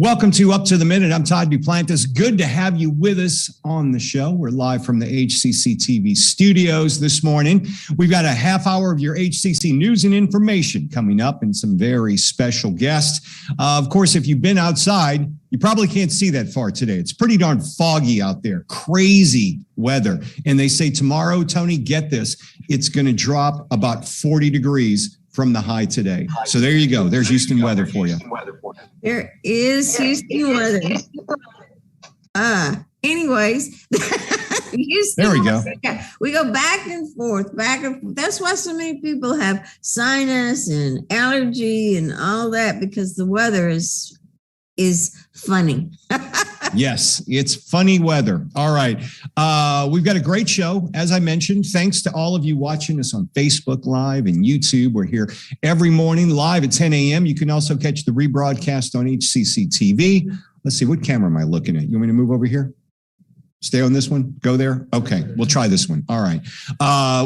Welcome to Up to the Minute. I'm Todd Duplantis. Good to have you with us on the show. We're live from the HCCTV studios this morning. We've got a half hour of your HCC news and information coming up and some very special guests. Of course, if you've been outside, you probably can't see that far today. It's pretty darn foggy out there. Crazy weather. And they say tomorrow, Tony, get this, it's going to drop about 40 degrees from the high today. So there you go. There's Houston weather for you. There is Houston weather. Anyways, Houston there we go. We go back and forth, back and forth. That's why so many people have sinus and allergy and all that, because the weather is funny. Yes, it's funny weather. All right. We've got a great show. As I mentioned, thanks to all of you watching us on Facebook Live and YouTube. We're here every morning live at 10 a.m. You can also catch the rebroadcast on HCCTV. Let's see, what camera am I looking at? You want me to move over here? Stay on this one? Go there? Okay, we'll try this one. All right.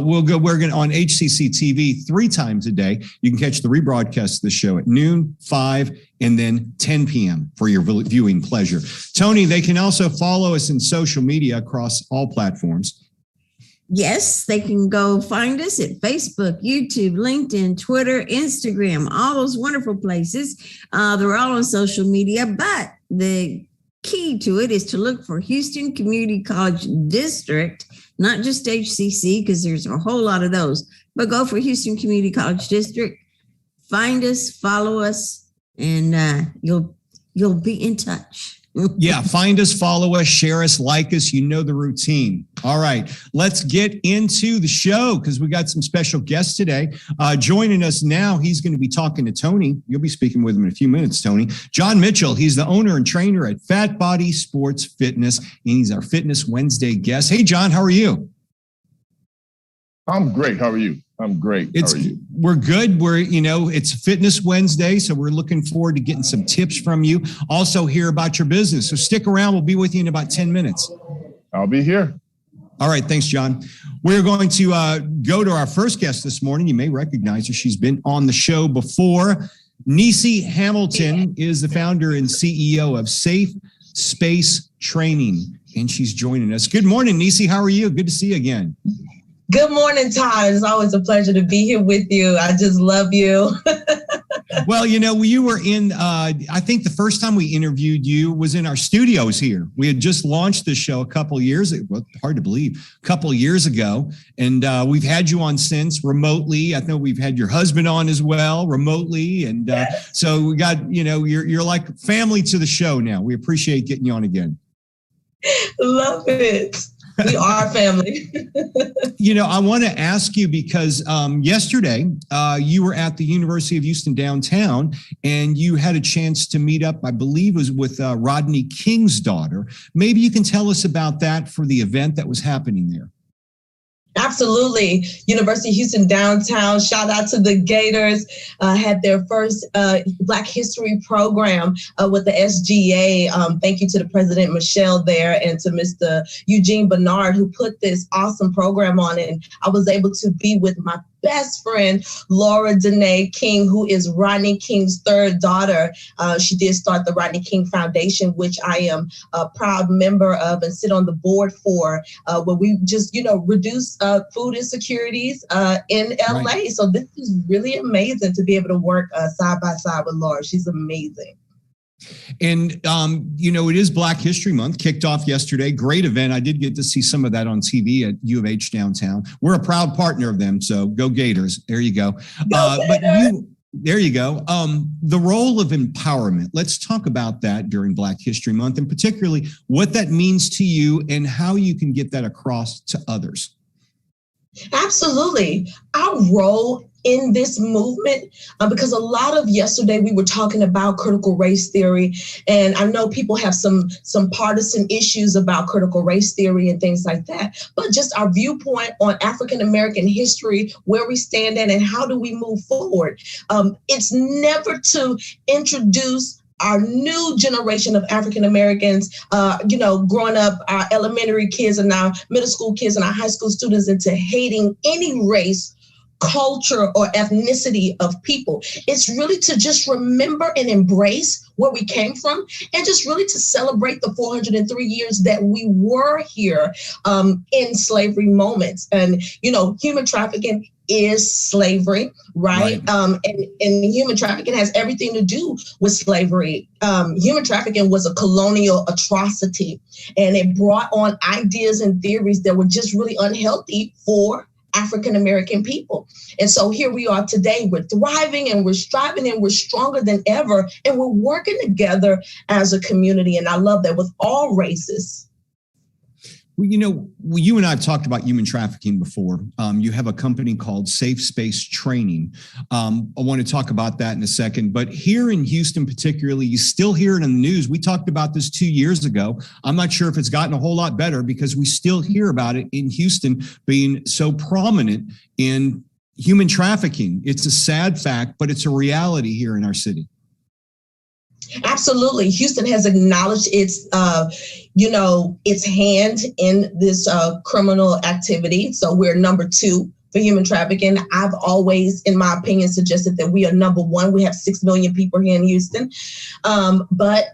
We're going to on HCCTV 3 times a day. You can catch the rebroadcast of the show at noon, 5, and then 10 p.m. for your viewing pleasure. Tony, they can also follow us in social media across all platforms. Yes, they can go find us at Facebook, YouTube, LinkedIn, Twitter, Instagram, all those wonderful places. They're all on social media, but the key to it is to look for Houston Community College District, not just HCC, because there's a whole lot of those, but go for Houston Community College District. Find us, follow us, and you'll be in touch. Yeah, find us, follow us, share us, like us. You know the routine. All right, let's get into the show because we got some special guests today. Joining us now, he's going to be talking to Tony. You'll be speaking with him in a few minutes, Tony. John Mitchell, he's the owner and trainer at Phat Body Sports Fitness, and he's our Fitness Wednesday guest. Hey, John, how are you? I'm great. How are you? I'm great. How are you? We're good. It's Fitness Wednesday, so we're looking forward to getting some tips from you. Also hear about your business. So stick around. We'll be with you in about 10 minutes. I'll be here. All right. Thanks, John. We're going to go to our first guest this morning. You may recognize her. She's been on the show before. Nissi Hamilton is the founder and CEO of Safe Space Training, and she's joining us. Good morning, Nissi. How are you? Good to see you again. Good morning, Todd. It's always a pleasure to be here with you. I just love you. Well, you were in, I think the first time we interviewed you was in our studios here. We had just launched this show a couple of years ago, hard to believe, a couple of years ago. And we've had you on since remotely. I know we've had your husband on as well remotely. And so we got, you're like family to the show now. We appreciate getting you on again. Love it. We are family. I want to ask you because yesterday you were at the University of Houston downtown and you had a chance to meet up, I believe it was with Rodney King's daughter. Maybe you can tell us about that for the event that was happening there. Absolutely. University of Houston downtown. Shout out to the Gators. Had their first Black History program with the SGA. Thank you to the President Michelle there and to Mr. Eugene Bernard who put this awesome program on it. And I was able to be with my best friend, Laura Danae King, who is Rodney King's third daughter. She did start the Rodney King Foundation, which I am a proud member of and sit on the board for, where we just, reduce food insecurities in LA. Right. So this is really amazing to be able to work side by side with Laura. She's amazing. And, it is Black History Month, kicked off yesterday. Great event. I did get to see some of that on TV at U of H downtown. We're a proud partner of them, so go Gators. There you go. There you go. The role of empowerment. Let's talk about that during Black History Month, and particularly what that means to you and how you can get that across to others. Absolutely. Our role in this movement, because a lot of yesterday we were talking about critical race theory, and I know people have some partisan issues about critical race theory and things like that, but just our viewpoint on African-American history, where we stand at and how do we move forward. It's never to introduce our new generation of African-Americans, growing up, our elementary kids and our middle school kids and our high school students into hating any race, culture or ethnicity of people. It's really to just remember and embrace where we came from, and just really to celebrate the 403 years that we were here in slavery moments. And, human trafficking is slavery, right? And human trafficking has everything to do with slavery. Human trafficking was a colonial atrocity, and it brought on ideas and theories that were just really unhealthy for African-American people. And so here we are today, we're thriving and we're striving and we're stronger than ever. And we're working together as a community. And I love that with all races. Well, you and I have talked about human trafficking before. You have a company called Safe Space Training. I want to talk about that in a second. But here in Houston, particularly, you still hear it in the news. We talked about this 2 years ago. I'm not sure if it's gotten a whole lot better because we still hear about it in Houston being so prominent in human trafficking. It's a sad fact, but it's a reality here in our city. Absolutely. Houston has acknowledged its hand in this criminal activity. So we're number 2 for human trafficking. I've always, in my opinion, suggested that we are number 1. We have 6 million people here in Houston. But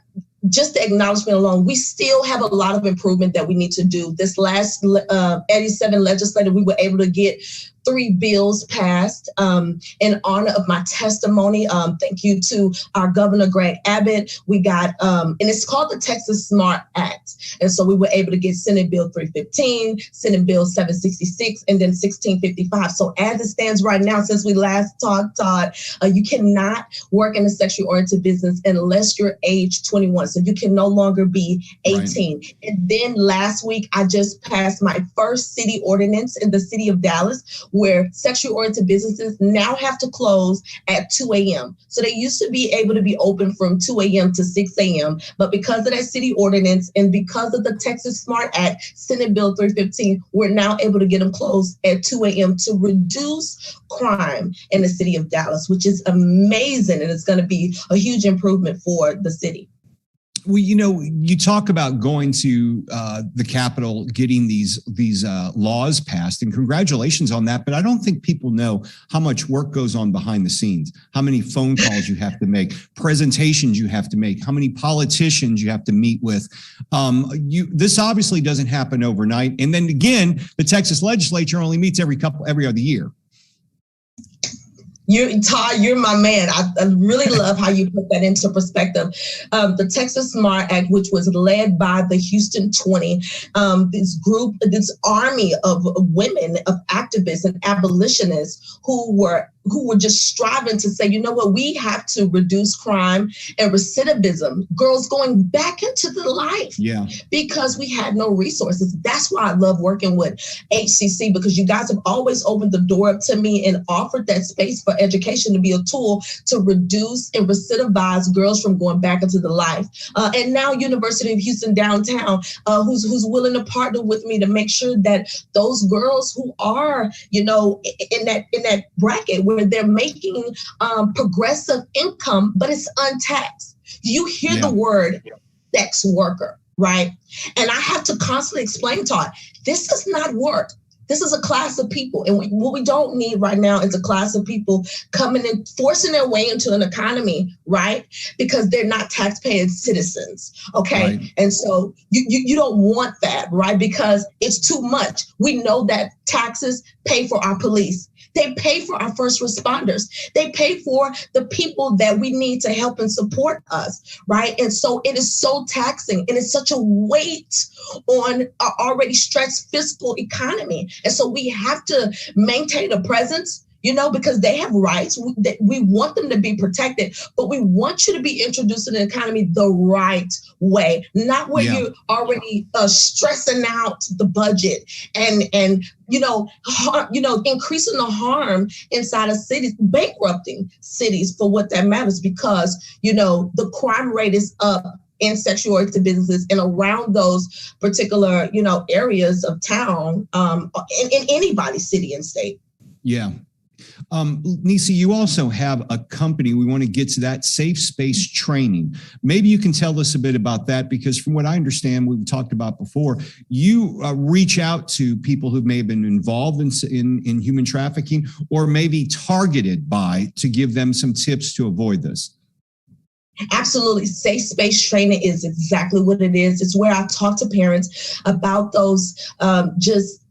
just the acknowledgement alone, we still have a lot of improvement that we need to do. This last 87 legislature, we were able to get 3 bills passed in honor of my testimony. Thank you to our Governor, Greg Abbott. We got, and it's called the Texas SMART Act. And so we were able to get Senate Bill 315, Senate Bill 766, and then 1655. So as it stands right now, since we last talked, Todd, you cannot work in a sexually oriented business unless you're age 21. So you can no longer be 18. Right. And then last week, I just passed my first city ordinance in the city of Dallas, where sexually oriented businesses now have to close at 2 a.m. So they used to be able to be open from 2 a.m. to 6 a.m. But because of that city ordinance and because of the Texas SMART Act, Senate Bill 315, we're now able to get them closed at 2 a.m. to reduce crime in the city of Dallas, which is amazing. And it's going to be a huge improvement for the city. Well, you talk about going to the Capitol, getting these laws passed, and congratulations on that. But I don't think people know how much work goes on behind the scenes, how many phone calls you have to make, presentations you have to make, how many politicians you have to meet with. This obviously doesn't happen overnight. And then again, the Texas legislature only meets every other year. Todd, you're my man. I really love how you put that into perspective. The Texas SMART Act, which was led by the Houston 20, this army of women, of activists and abolitionists who were just striving to say, you know what, we have to reduce crime and recidivism, girls going back into the life. Yeah. Because we had no resources. That's why I love working with HCC, because you guys have always opened the door up to me and offered that space for education to be a tool to reduce and recidivize girls from going back into the life. And now University of Houston downtown, who's willing to partner with me to make sure that those girls who are, in that bracket where they're making progressive income, but it's untaxed. You hear the word sex worker, right? And I have to constantly explain to her, this does not work. This is a class of people. And what we don't need right now is a class of people coming in, forcing their way into an economy, right? Because they're not taxpaying citizens, okay? Right. And so you don't want that, right? Because it's too much. We know that taxes pay for our police. They pay for our first responders. They pay for the people that we need to help and support us, right? And so it is so taxing, and it's such a weight on our already stretched fiscal economy. And so we have to maintain a presence, because they have rights. We want them to be protected, but we want you to be introduced to the economy the right way, not where you're already stressing out the budget and increasing the harm inside of cities, bankrupting cities for what that matters, because, the crime rate is up in sexual oriented businesses and around those particular, areas of town, in anybody's city and state. Yeah. Nissi, you also have a company. We want to get to that, safe space training. Maybe you can tell us a bit about that, because from what I understand, we've talked about before, you reach out to people who may have been involved in human trafficking, or maybe targeted by, to give them some tips to avoid this. Absolutely. Safe space training is exactly what it is. It's where I talk to parents about those just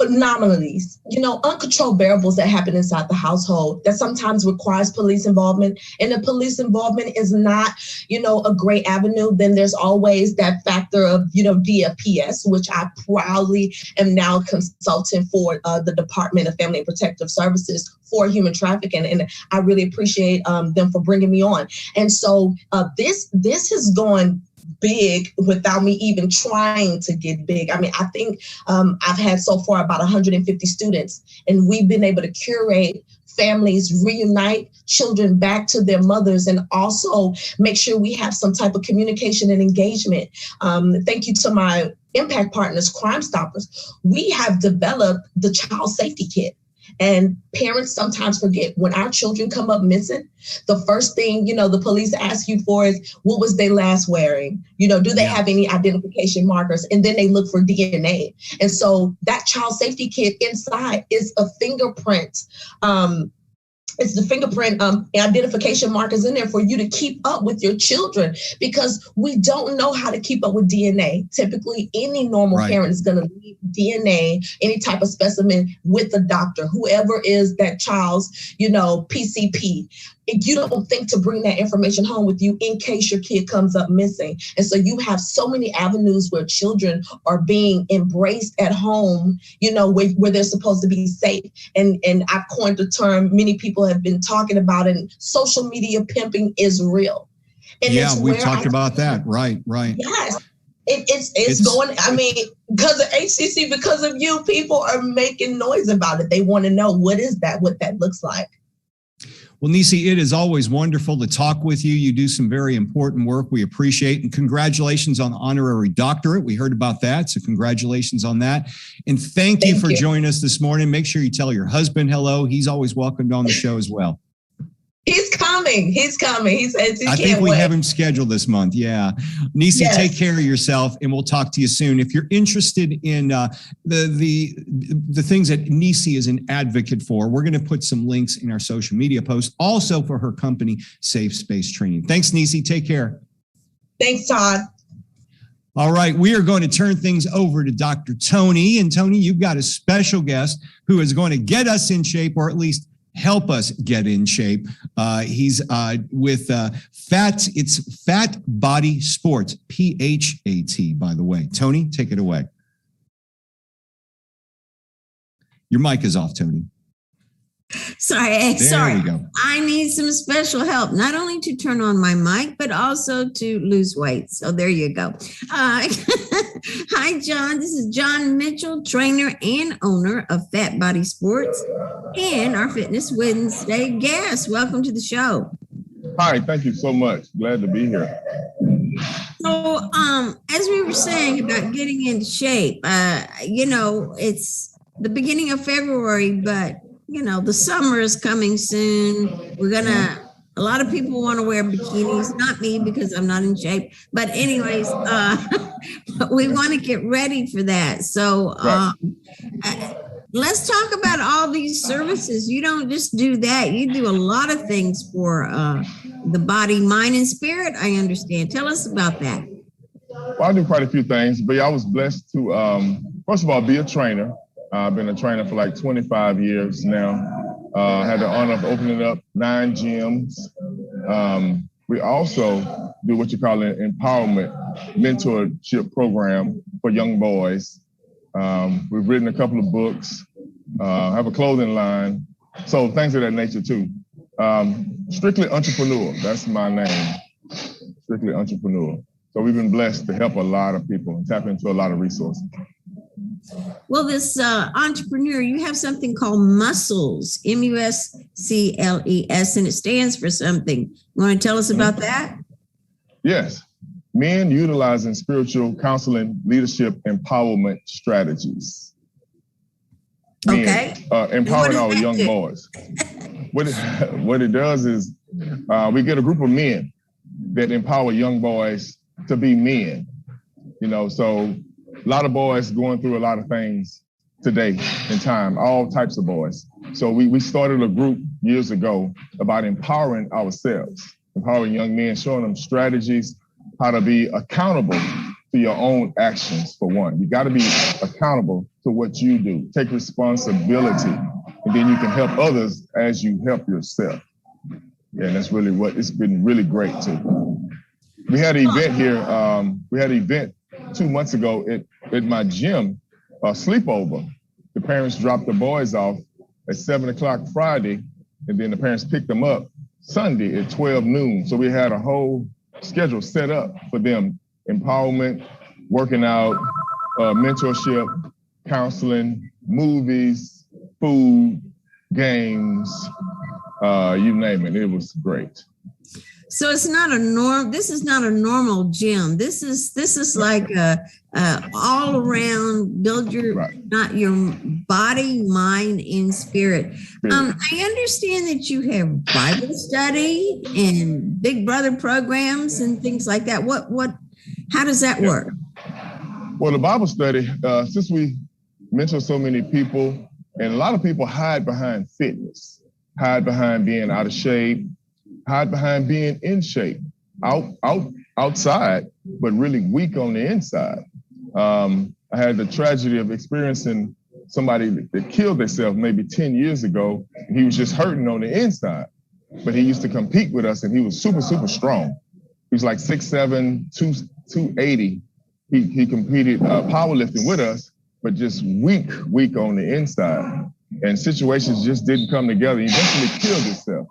anomalies, uncontrolled variables that happen inside the household that sometimes requires police involvement. And if police involvement is not, a great avenue, then there's always that factor of, DFPS, which I proudly am now consultant for the Department of Family and Protective Services for human trafficking. And I really appreciate them for bringing me on. And so this has gone big without me even trying to get big. I mean, I think I've had so far about 150 students, and we've been able to curate families, reunite children back to their mothers, and also make sure we have some type of communication and engagement. Thank you to my impact partners, Crime Stoppers. We have developed the Child Safety Kit. And parents sometimes forget, when our children come up missing, the first thing, the police ask you for is, what was they last wearing? Do they have any identification markers? And then they look for DNA. And so that child safety kit inside is a fingerprint. It's the fingerprint identification markers in there for you to keep up with your children, because we don't know how to keep up with DNA. Typically, any normal parent is going to leave DNA, any type of specimen, with the doctor, whoever is that child's, PCP. You don't think to bring that information home with you in case your kid comes up missing. And so you have so many avenues where children are being embraced at home, where they're supposed to be safe. And I've coined the term, many people have been talking about it, and social media pimping is real. And we've talked about that. Right. Yes. It's going, I mean, because of HCC, because of you, people are making noise about it. They want to know, what is that, what that looks like. Well, Nissi, it is always wonderful to talk with you. You do some very important work we appreciate, and congratulations on the honorary doctorate. We heard about that, so congratulations on that. And thank you for joining us this morning. Make sure you tell your husband hello. He's always welcomed on the show as well. He's coming. He says he I think we have him scheduled this month. Yeah. Nissi, take care of yourself, and we'll talk to you soon. If you're interested in the things that Nissi is an advocate for, we're going to put some links in our social media posts, also for her company, Safe Space Training. Thanks, Nissi. Take care. Thanks, Todd. All right, we are going to turn things over to Dr. Tony. And Tony, you've got a special guest who is going to get us in shape, or at least help us get in shape. He's with Phat Body Sports, PHAT, by the way. Tony, take it away. Your mic is off, Tony. Sorry. There we go. I need some special help, not only to turn on my mic, but also to lose weight. So there you go. Hi, John. This is John Mitchell, trainer and owner of Phat Body Sports, and our Fitness Wednesday guest. Welcome to the show. Hi, thank you so much. Glad to be here. So, as we were saying about getting into shape, it's the beginning of February, but the summer is coming soon. A lot of people want to wear bikinis, not me because I'm not in shape. But anyways, we want to get ready for that. So let's talk about all these services. You don't just do that. You do a lot of things for the body, mind, and spirit, I understand. Tell us about that. Well, I do quite a few things, but I was blessed to, first of all, be a trainer. I've been a trainer for like 25 years now. Had the honor of opening up 9 gyms. We also do what you call an empowerment mentorship program for young boys. We've written a couple of books, have a clothing line. So things of that nature too. Strictly entrepreneur, that's my name. Strictly entrepreneur. So we've been blessed to help a lot of people and tap into a lot of resources. Well, this entrepreneur, you have something called Muscles, MUSCLES, and it stands for something. You want to tell us about that? Yes. Men utilizing spiritual counseling, leadership, empowerment strategies. men, empowering our young boys. What it does is we get a group of men that empower young boys to be men. So a lot of boys going through a lot of things today in time, all types of boys. So we started a group years ago about empowering ourselves, empowering young men, showing them strategies, how to be accountable to your own actions, for one. You got to be accountable to what you do. Take responsibility, and then you can help others as you help yourself. Yeah, and that's really it's been really great too. We had an event here. We had an event 2 months ago at my gym, a sleepover. The parents dropped the boys off at 7 o'clock Friday, and then the parents picked them up Sunday at 12 noon. So we had a whole schedule set up for them: empowerment, working out, mentorship, counseling, movies, food, games, you name it. It was great. So it's not this is not a normal gym. This is like a all around build your body, mind, and spirit. I understand that you have Bible study and Big Brother programs and things like that. How does that work? Well, the Bible study, since we mentor so many people, and a lot of people hide behind fitness, hide behind being out of shape, hide behind being in shape, outside, but really weak on the inside. I had the tragedy of experiencing somebody that killed themselves maybe 10 years ago. And he was just hurting on the inside, but he used to compete with us, and he was super, super strong. He was like 6'7", 280. He competed powerlifting with us, but just weak on the inside. And situations just didn't come together. He eventually killed himself.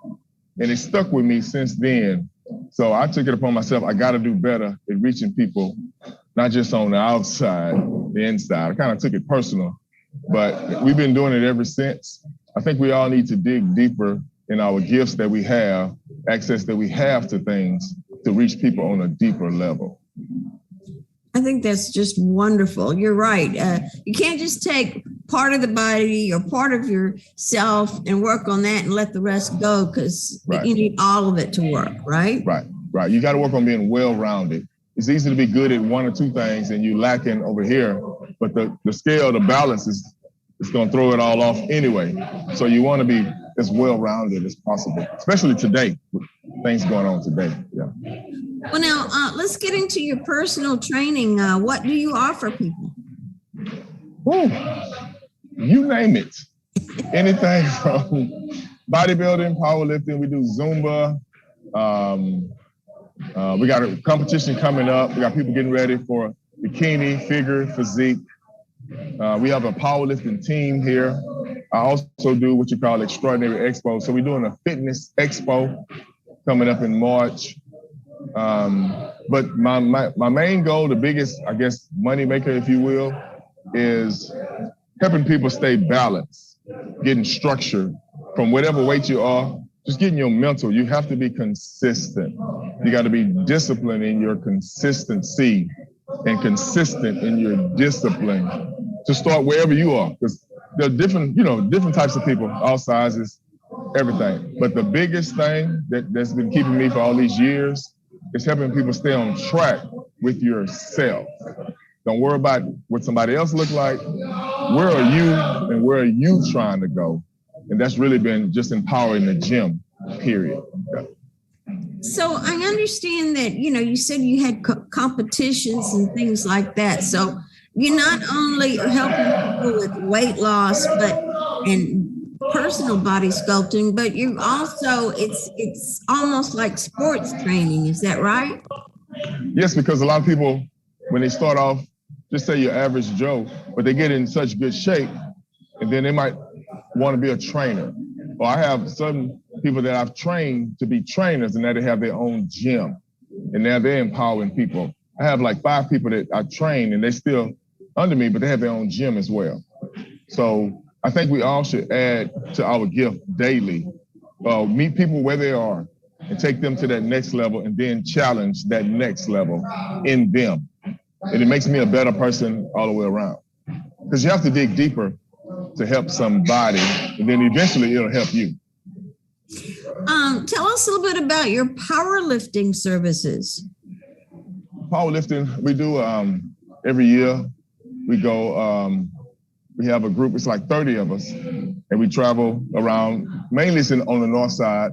And it stuck with me since then. So I took it upon myself. I got to do better at reaching people, not just on the outside, the inside. I kind of took it personal, but we've been doing it ever since. I think we all need to dig deeper in our gifts that we have, access that we have to things, to reach people on a deeper level. I think that's just wonderful. You're right. You can't just take part of the body or part of yourself and work on that and let the rest go, because you need all of it to work, right? Right. You got to work on being well-rounded. It's easy to be good at one or two things and you lacking over here, but the scale, the balance is going to throw it all off anyway. So you want to be as well-rounded as possible, especially today, with things going on today. Yeah. Well, now let's get into your personal training. What do you offer people? Ooh, you name it. Anything from bodybuilding, powerlifting. We do Zumba. We got a competition coming up. We got people getting ready for bikini, figure, physique. We have a powerlifting team here. I also do what you call Extraordinary Expo. So we're doing a fitness expo coming up in March. But my main goal, the biggest, I guess, money maker, if you will, is helping people stay balanced, getting structured from whatever weight you are, just getting your mental. You have to be consistent. You got to be disciplined in your consistency and consistent in your discipline to start wherever you are. Because there are different types of people, all sizes, everything. But the biggest thing that's been keeping me for all these years is helping people stay on track with yourself. Don't worry about what somebody else looks like. Where are you and where are you trying to go? And that's really been just empowering the gym, period. Yeah. So I understand that, you said you had competitions and things like that. So you're not only helping people with weight loss, and personal body sculpting, but you also, it's almost like sports training. Is that right? Yes, because a lot of people, when they start off, just say your average Joe, but they get in such good shape, and then they might want to be a trainer. Or I have some people that I've trained to be trainers, and now they have their own gym, and now they're empowering people. I have like 5 people that I train, and they're still under me, but they have their own gym as well. So I think we all should add to our gift daily, meet people where they are and take them to that next level, and then challenge that next level in them. And it makes me a better person all the way around. Because you have to dig deeper to help somebody, and then eventually it'll help you. Tell us a little bit about your powerlifting services. Powerlifting, we do every year. We go, we have a group, it's like 30 of us, and we travel around, mainly it's on the north side,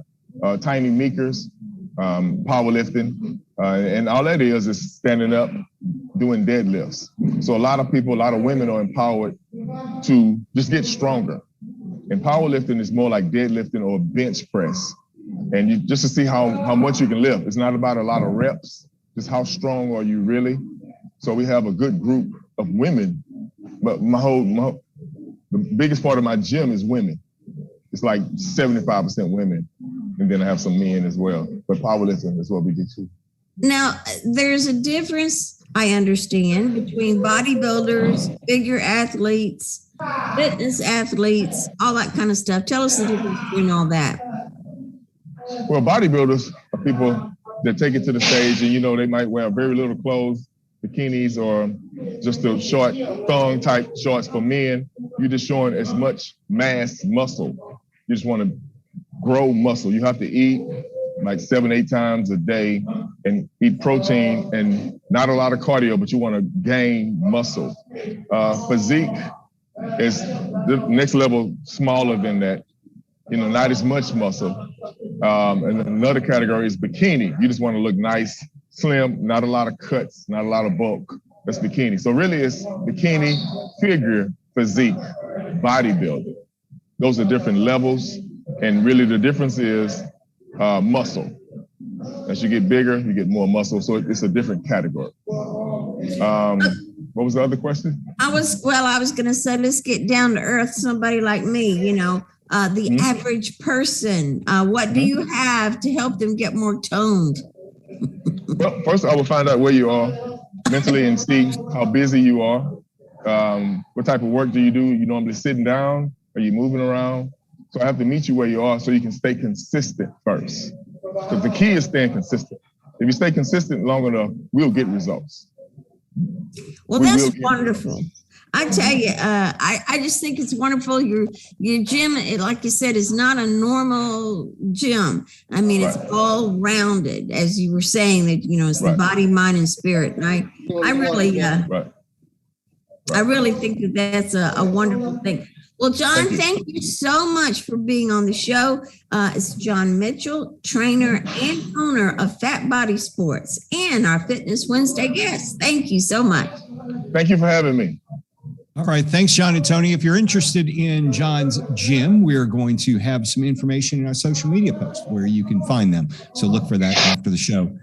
tiny meekers, powerlifting, and all that is standing up, doing deadlifts. So a lot of people, a lot of women are empowered to just get stronger. And powerlifting is more like deadlifting or bench press. And you just to see how much you can lift. It's not about a lot of reps, just how strong are you really. So we have a good group of women, but the biggest part of my gym is women. It's like 75% women. And then I have some men as well. But powerlifting is what we do too. Now, there's a difference, I understand, between bodybuilders, figure athletes, fitness athletes, all that kind of stuff. Tell us the difference between all that. Well, bodybuilders are people that take it to the stage and, they might wear very little clothes, bikinis, or just the short thong type shorts for men. You're just showing as much mass muscle. You just want to grow muscle. You have to eat like 7-8 times a day and eat protein and not a lot of cardio, but you want to gain muscle. Physique is the next level smaller than that, not as much muscle. And another category is bikini. You just want to look nice, slim, not a lot of cuts, not a lot of bulk. That's bikini. So really it's bikini, figure, physique, bodybuilding. Those are different levels. And really the difference is muscle. As you get bigger, you get more muscle. So it's a different category. What was the other question? I was going to say, let's get down to earth. Somebody like me, the average person. What do you have to help them get more toned? Well, first I will find out where you are mentally and see how busy you are. What type of work do? You normally sitting down? Are you moving around? So I have to meet you where you are so you can stay consistent first. Because the key is staying consistent. If you stay consistent long enough, we'll get results. Well, that's wonderful. I tell you, I just think it's wonderful. Your gym, like you said, is not a normal gym. I mean, It's all rounded, as you were saying, that, it's the body, mind, and spirit. And I really think that that's a wonderful thing. Well, John, thank you so much for being on the show. It's John Mitchell, trainer and owner of Phat Body Sports and our Fitness Wednesday guest. Thank you so much. Thank you for having me. All right. Thanks, John and Tony. If you're interested in John's gym, we're going to have some information in our social media post where you can find them. So look for that after the show.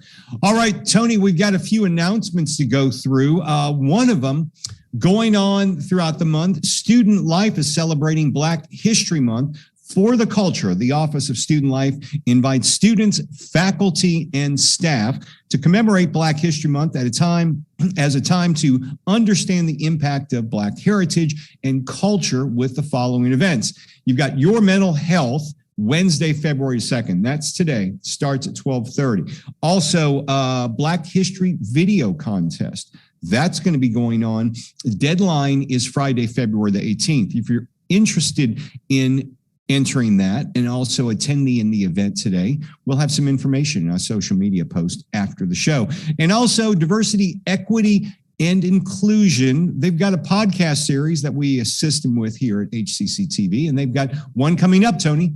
All right, Tony, we've got a few announcements to go through. One of them, going on throughout the month, Student Life is celebrating Black History Month. For the Culture, the Office of Student Life invites students, faculty, and staff to commemorate Black History Month as a time to understand the impact of Black heritage and culture with the following events. You've got Your Mental Health, Wednesday, February 2nd. That's today. Starts at 12:30. Also, Black History Video Contest. That's going to be going on. The deadline is Friday, February the 18th. If you're interested in entering that and also attending the event today, we'll have some information in our social media post after the show. And also diversity, equity, and inclusion. They've got a podcast series that we assist them with here at HCCTV, and they've got one coming up, Tony.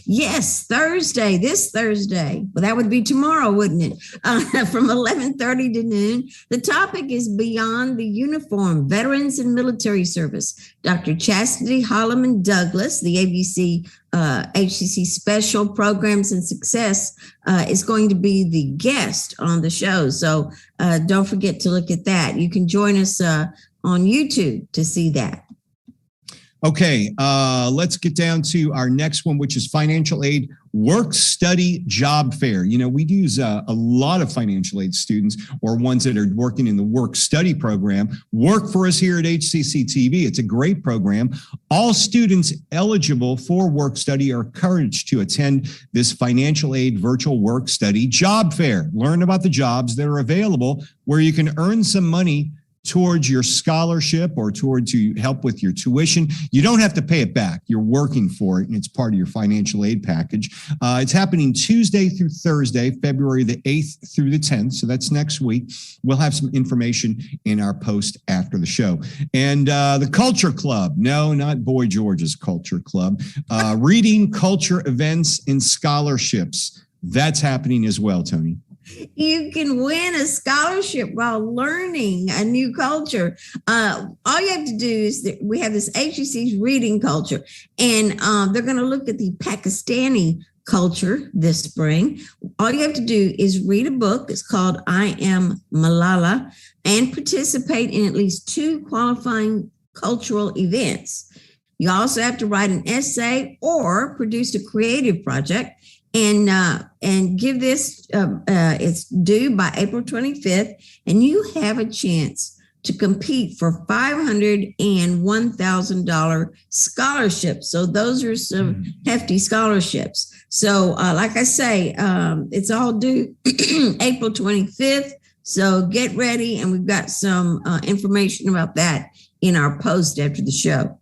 Yes, this Thursday. Well, that would be tomorrow, wouldn't it? From 11:30 to noon. The topic is Beyond the Uniform, Veterans and Military Service. Dr. Chastity Holloman Douglas, the ABC HCC Special Programs and Success, is going to be the guest on the show. So don't forget to look at that. You can join us on YouTube to see that. Okay, let's get down to our next one, which is financial aid work study job fair. We use a lot of financial aid students or ones that are working in the work study program work for us here at HCCTV. It's a great program. All students eligible for work study are encouraged to attend this financial aid virtual work study job fair. Learn about the jobs that are available where you can earn some money towards your scholarship or to help with your tuition. You don't have to pay it back. You're working for it, and it's part of your financial aid package. It's happening Tuesday through Thursday, February the 8th through the 10th. So that's next week. We'll have some information in our post after the show. And the Culture Club. No, not Boy George's Culture Club. Reading culture events and scholarships. That's happening as well, Tony. You can win a scholarship while learning a new culture. All you have to do is that we have this HCC's reading culture, and they're going to look at the Pakistani culture this spring. All you have to do is read a book. It's called I Am Malala, and participate in at least 2 qualifying cultural events. You also have to write an essay or produce a creative project. And give this, it's due by April 25th, and you have a chance to compete for $500 and $1,000 scholarships. So those are some hefty scholarships. So like I say, it's all due April 25th. So get ready, and we've got some information about that in our post after the show.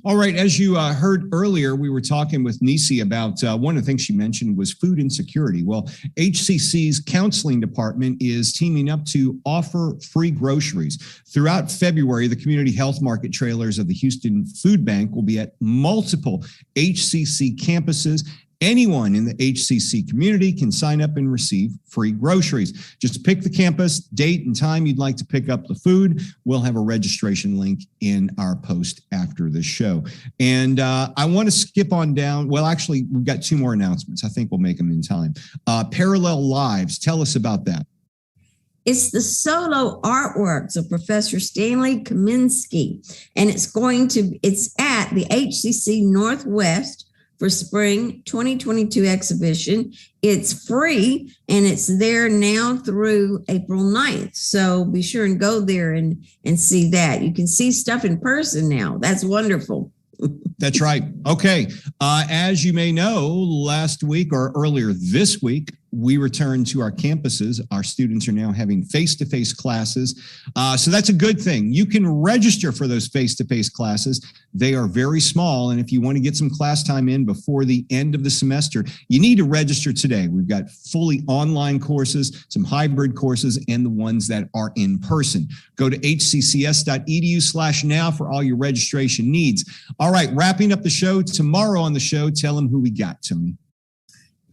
All right. As you heard earlier, we were talking with Nissi about one of the things she mentioned was food insecurity. Well, HCC's counseling department is teaming up to offer free groceries. Throughout February, the community health market trailers of the Houston Food Bank will be at multiple HCC campuses. Anyone in the HCC community can sign up and receive free groceries. Just pick the campus, date, and time you'd like to pick up the food. We'll have a registration link in our post after the show. And I want to skip on down. Well, actually, we've got 2 more announcements. I think we'll make them in time. Parallel Lives. Tell us about that. It's the solo artworks of Professor Stanley Kaminsky, and it's at the HCC Northwest for spring 2022 exhibition. It's free, and it's there now through April 9th. So be sure and go there and see that. You can see stuff in person now. That's wonderful. That's right. Okay. As you may know, last week or earlier this week, we returned to our campuses. Our students are now having face-to-face classes. So that's a good thing. You can register for those face-to-face classes. They are very small. And if you want to get some class time in before the end of the semester, you need to register today. We've got fully online courses, some hybrid courses, and the ones that are in person. Go to hccs.edu/now for all your registration needs. All right, wrapping up the show. Tomorrow on the show, tell them who we got, Tony.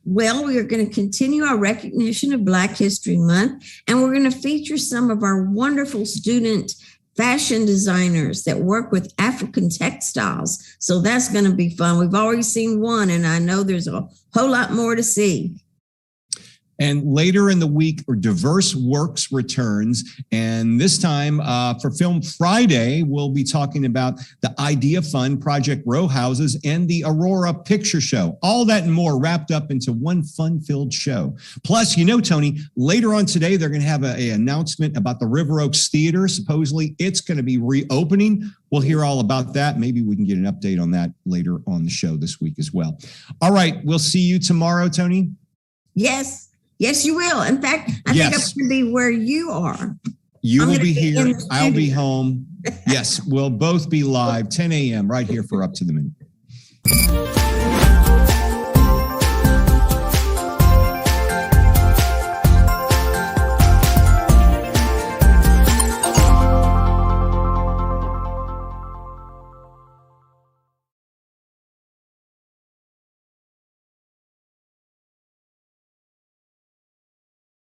Well, we are going to continue our recognition of Black History Month, and we're going to feature some of our wonderful student fashion designers that work with African textiles. So that's going to be fun. We've already seen one, and I know there's a whole lot more to see. And later in the week, Diverse Works returns. And this time for Film Friday, we'll be talking about the Idea Fund, Project Row Houses, and the Aurora Picture Show. All that and more wrapped up into one fun-filled show. Plus, you know, Tony, later on today, they're going to have an announcement about the River Oaks Theater. Supposedly, it's going to be reopening. We'll hear all about that. Maybe we can get an update on that later on the show this week as well. All right. We'll see you tomorrow, Tony. Yes. Yes, you will. In fact, I think I'm going to be where you are. You will be here. I'll be home. Yes, we'll both be live 10 a.m. right here for Up to the Minute.